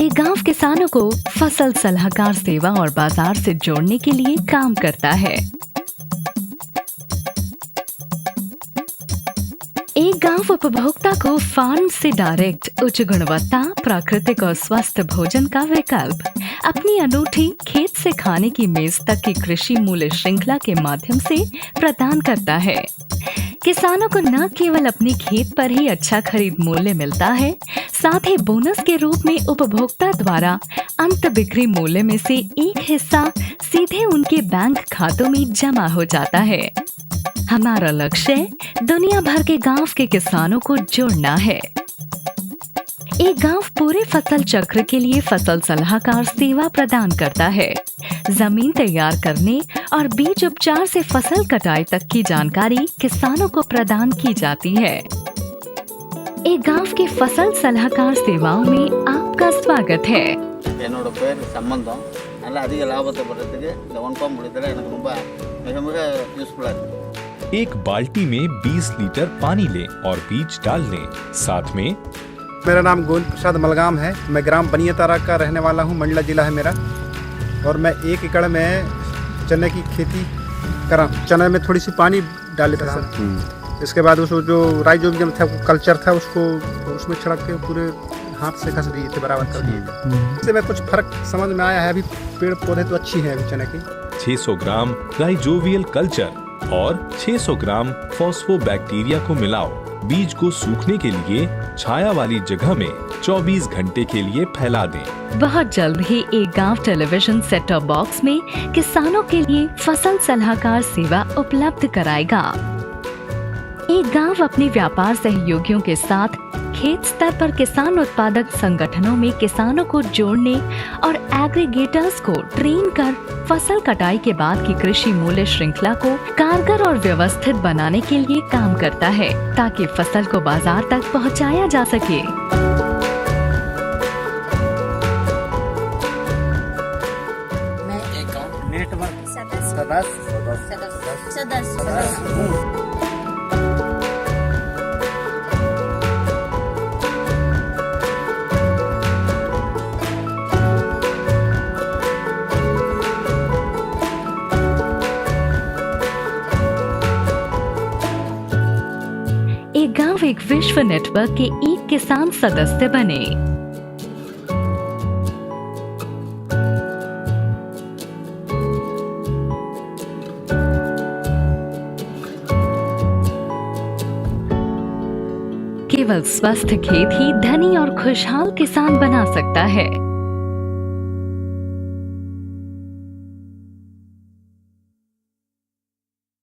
एक गांव किसानों को फसल सलाहकार सेवा और बाजार से जोड़ने के लिए काम करता है। एक गांव उपभोक्ता को फार्म से डायरेक्ट उच्च गुणवत्ता, प्राकृतिक और स्वस्थ भोजन का विकल्प अपनी अनूठी खेत से खाने की मेज तक की कृषि मूल्य श्रृंखला के माध्यम से प्रदान करता है। किसानों को न केवल अपनी खेत पर ही अच्छा खरीद मूल्य मिलता है, साथ ही बोनस के रूप में उपभोक्ता द्वारा अंत बिक्री मूल्य में से एक हिस्सा सीधे उनके बैंक खातों में जमा हो जाता है। हमारा लक्ष्य दुनिया भर के गांव के किसानों को जोड़ना है। एक गांव पूरे फसल चक्र के लिए फसल सलाहकार सेवा प्रदान करता है। जमीन तैयार करने और बीज उपचार से फसल कटाई तक की जानकारी किसानों को प्रदान की जाती है। एक गांव के फसल सलाहकार सेवाओं में आपका स्वागत है। என்னோட பேர் சம்பந்தம். நல்ல அதிக லாபத்தை பெறதுக்கு இந்த ஒன் பம்ப் முடித்தல எனக்கு ரொம்ப மிக யூஸ்ஃபுல்லா இருக்கு। एक बाल्टी में 20 लीटर पानी लें और बीज डाल लें। साथ में मेरा नाम गोविंद प्रसाद मलगाम है। मैं ग्राम बनियातारा का रहने वाला हूँ। मंडला जिला है मेरा। और मैं 1 एकड़ में चने की खेती करा। चने में थोड़ी सी पानी डाले था सर। इसके बाद उसको जो राइजोबियम था, कल्चर था, उसको उसमें छिड़क के पूरे हाथ से घस दिए थे, बराबर कर दिए। इससे मैं कुछ फर्क समझ में आया है। अभी पेड़ पौधे तो अच्छी हैं अभी चने की। 600 ग्राम राइजोवियल कल्चर और 600 ग्राम फॉस्फोबैक्टीरिया को मिलाओ। बीज को सूखने के लिए छाया वाली जगह में 24 घंटे के लिए फैला दें। बहुत जल्द ही एक गांव टेलीविजन सेट टॉप बॉक्स में किसानों के लिए फसल सलाहकार सेवा उपलब्ध कराएगा। एक गांव अपने व्यापार सहयोगियों के साथ खेत स्तर पर किसान उत्पादक संगठनों में किसानों को जोड़ने और एग्रीगेटर्स को ट्रेन कर फसल कटाई के बाद की कृषि मूल्य श्रृंखला को कारगर और व्यवस्थित बनाने के लिए काम करता है, ताकि फसल को बाजार तक पहुंचाया जा सके। मैं अकाउंट नेटवर्क सदस्य एक गांव एक विश्व नेटवर्क के एक किसान सदस्य बने। केवल स्वस्थ खेत ही धनी और खुशहाल किसान बना सकता है।